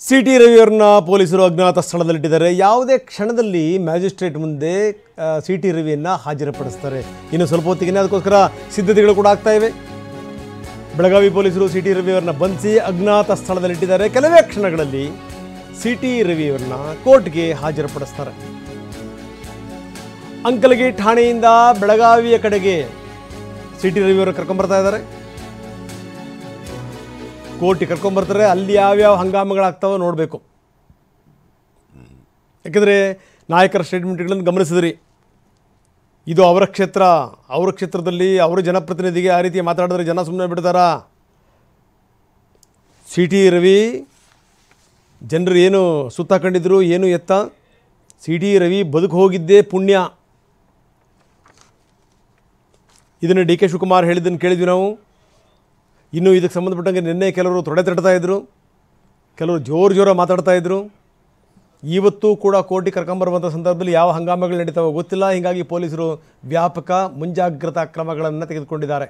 City ರವಿಯವರನ್ನ ಪೊಲೀಸರು ಅಜ್ಞಾತ ಸ್ಥಳದಲ್ಲಿಟ್ಟಿದ್ದಾರೆ. ಯಾವುದೇ ಕ್ಷಣದಲ್ಲಿ ಮ್ಯಾಜಿಸ್ಟ್ರೇಟ್ ಮುಂದೆ ಸಿಟಿ ರವಿಯನ್ನು ಹಾಜರುಪಡಿಸ್ತಾರೆ. ಇನ್ನು ಸ್ವಲ್ಪ ಹೊತ್ತಿಗೆ ಅದಕ್ಕೋಸ್ಕರ ಸಿದ್ಧತೆಗಳು ಕೂಡ ಆಗ್ತಾ ಇವೆ. ಬೆಳಗಾವಿ ಪೊಲೀಸರು ಸಿಟಿ ರವಿಯವರನ್ನ ಬಂಧಿಸಿ ಅಜ್ಞಾತ ಸ್ಥಳದಲ್ಲಿಟ್ಟಿದ್ದಾರೆ. ಕೆಲವೇ ಕ್ಷಣಗಳಲ್ಲಿ ಸಿಟಿ ರವಿಯವರನ್ನ ಕೋರ್ಟ್ಗೆ ಹಾಜರುಪಡಿಸ್ತಾರೆ. ಅಂಕಲಗಿ ಠಾಣೆಯಿಂದ ಬೆಳಗಾವಿಯ ಕಡೆಗೆ ಸಿಟಿ ರವಿಯವರು ಕರ್ಕೊಂಡ್ಬರ್ತಾ ಇದ್ದಾರೆ. ಕೋರ್ಟಿಗೆ ಕರ್ಕೊಂಬರ್ತಾರೆ. ಅಲ್ಲಿ ಯಾವ್ಯಾವ ಹಂಗಾಮಗಳಾಗ್ತಾವೋ ನೋಡಬೇಕು. ಯಾಕೆಂದರೆ ನಾಯಕರ ಸ್ಟೇಟ್ಮೆಂಟ್ಗಳನ್ನು ಗಮನಿಸಿದ್ರಿ. ಇದು ಅವರ ಕ್ಷೇತ್ರ, ಅವರ ಕ್ಷೇತ್ರದಲ್ಲಿ ಅವರ ಜನಪ್ರತಿನಿಧಿಗೆ ಆ ರೀತಿ ಮಾತಾಡಿದ್ರೆ ಜನ ಸುಮ್ಮನೆ ಬಿಡ್ತಾರಾ? ಸಿಟಿ ರವಿ ಜನರು ಏನು ಸುತ್ತಾಕೊಂಡಿದ್ರು, ಏನು ಎತ್ತ. ಸಿಟಿ ರವಿ ಬದುಕು ಹೋಗಿದ್ದೇ ಪುಣ್ಯ. ಇದನ್ನು ಡಿ ಕೆ ಶಿವಕುಮಾರ್ ಹೇಳಿದ್ದನ್ನು ಕೇಳಿದ್ವಿ ನಾವು. ಇನ್ನು ಇದಕ್ಕೆ ಸಂಬಂಧಪಟ್ಟಂಗೆ ನಿನ್ನೆ ಕೆಲವರು ತೊಡೆ ತಡ್ತಾ ಇದ್ದರು, ಕೆಲವರು ಜೋರು ಮಾತಾಡ್ತಾ ಇದ್ದರು. ಇವತ್ತು ಕೂಡ ಕೋರ್ಟಿಗೆ ಕರ್ಕೊಂಬರುವಂಥ ಸಂದರ್ಭದಲ್ಲಿ ಯಾವ ಹಂಗಾಮಗಳು ನಡೀತಾವೋ ಗೊತ್ತಿಲ್ಲ. ಹೀಗಾಗಿ ಪೊಲೀಸರು ವ್ಯಾಪಕ ಮುಂಜಾಗ್ರತಾ ಕ್ರಮಗಳನ್ನು ತೆಗೆದುಕೊಂಡಿದ್ದಾರೆ.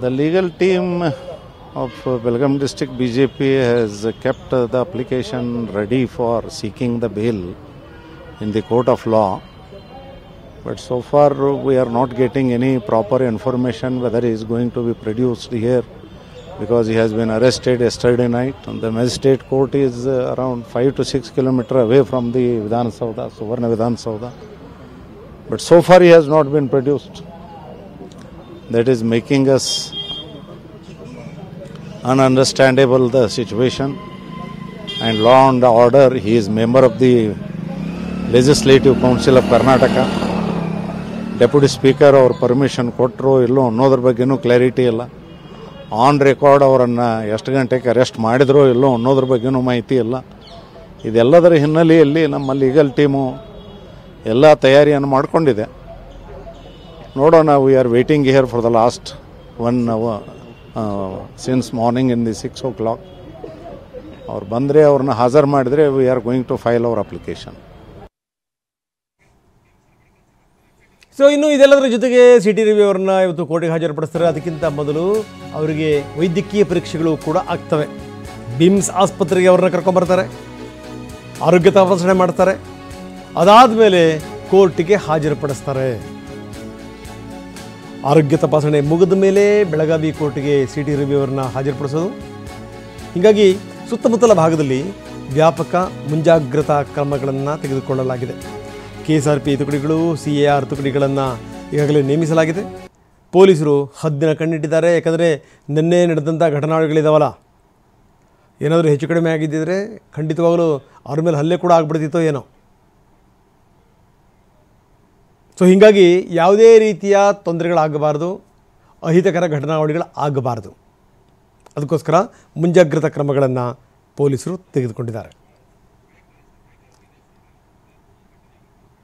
The legal team of Belgaum District BJP has kept the application ready for seeking the bail in the court of law. But so far we are not getting any proper information whether he is going to be produced here, because he has been arrested yesterday night. And the magistrate court is around 5 to 6 kilometers away from the Vidhan Saudha, Suvarna Vidhan Saudha. But so far he has not been produced. That is making us ununderstandable the situation. And law and order, he is member of the Legislative Council of Karnataka. Deputy speaker ಅವ್ರ permission ಕೊಟ್ಟರು ಇಲ್ಲೋ ಅನ್ನೋದ್ರ ಬಗ್ಗೆನೂ clarity ಇಲ್ಲ. On record ಅವರನ್ನು ಎಷ್ಟು ಗಂಟೆಗೆ arrest ಮಾಡಿದ್ರು ಇಲ್ಲೋ ಅನ್ನೋದ್ರ ಬಗ್ಗೆನೂ ಮಾಹಿತಿ ಇಲ್ಲ. ಇದೆಲ್ಲದರ ಹಿನ್ನೆಲೆಯಲ್ಲಿ ನಮ್ಮ ಲೀಗಲ್ ಟೀಮು ಎಲ್ಲ ತಯಾರಿಯನ್ನು ಮಾಡಿಕೊಂಡಿದೆ. ನೋಡೋಣ. We are waiting here for the last 1 hour since morning in the 6 o'clock. ಅವ್ರು ಬಂದರೆ ಅವ್ರನ್ನ ಹಾಜರು ಮಾಡಿದರೆ we are going to file our application. So ಇನ್ನು ಇದೆಲ್ಲದರ ಜೊತೆಗೆ ಸಿಟಿ ರವಿ ಅವರನ್ನ ಇವತ್ತು ಕೋರ್ಟಿಗೆ ಹಾಜರುಪಡಿಸ್ತಾರೆ. ಅದಕ್ಕಿಂತ ಮೊದಲು ಅವರಿಗೆ ವೈದ್ಯಕೀಯ ಪರೀಕ್ಷೆಗಳು ಕೂಡ ಆಗ್ತವೆ. ಬಿಮ್ಸ್ ಆಸ್ಪತ್ರೆಗೆ ಅವ್ರನ್ನ ಕರ್ಕೊಂಬರ್ತಾರೆ, ಆರೋಗ್ಯ ತಪಾಸಣೆ ಮಾಡ್ತಾರೆ. ಅದಾದಮೇಲೆ ಕೋರ್ಟಿಗೆ ಹಾಜರುಪಡಿಸ್ತಾರೆ. ಆರೋಗ್ಯ ತಪಾಸಣೆ ಮುಗಿದ ಮೇಲೆ ಬೆಳಗಾವಿ ಕೋರ್ಟಿಗೆ ಸಿಟಿ ರವಿ ಅವರನ್ನ ಹಾಜರುಪಡಿಸೋದು. ಹೀಗಾಗಿ ಸುತ್ತಮುತ್ತಲ ಭಾಗದಲ್ಲಿ ವ್ಯಾಪಕ ಮುಂಜಾಗ್ರತಾ ಕ್ರಮಗಳನ್ನು ತೆಗೆದುಕೊಳ್ಳಲಾಗಿದೆ. KSRP ತುಕಡಿಗಳು, CAR ತುಕಡಿಗಳನ್ನು ಈಗಾಗಲೇ ನೇಮಿಸಲಾಗಿದೆ. ಪೊಲೀಸರು ಹದ್ದಿನ ಕಣ್ಣಿಟ್ಟಿದ್ದಾರೆ. ಯಾಕಂದರೆ ನಿನ್ನೆ ನಡೆದಂಥ ಘಟನಾವಳಿಗಳಿದಾವಲ್ಲ, ಏನಾದರೂ ಹೆಚ್ಚು ಕಡಿಮೆ ಆಗಿದ್ದಿದ್ರೆ ಖಂಡಿತವಾಗಲೂ ಅವ್ರ ಮೇಲೆ ಹಲ್ಲೆ ಕೂಡ ಆಗ್ಬಿಡ್ತಿತ್ತೋ ಏನೋ. ಸೊ ಹೀಗಾಗಿ ಯಾವುದೇ ರೀತಿಯ ತೊಂದರೆಗಳಾಗಬಾರ್ದು, ಅಹಿತಕರ ಘಟನಾವಳಿಗಳು ಆಗಬಾರ್ದು. ಅದಕ್ಕೋಸ್ಕರ ಮುಂಜಾಗ್ರತಾ ಕ್ರಮಗಳನ್ನು ಪೊಲೀಸರು ತೆಗೆದುಕೊಂಡಿದ್ದಾರೆ.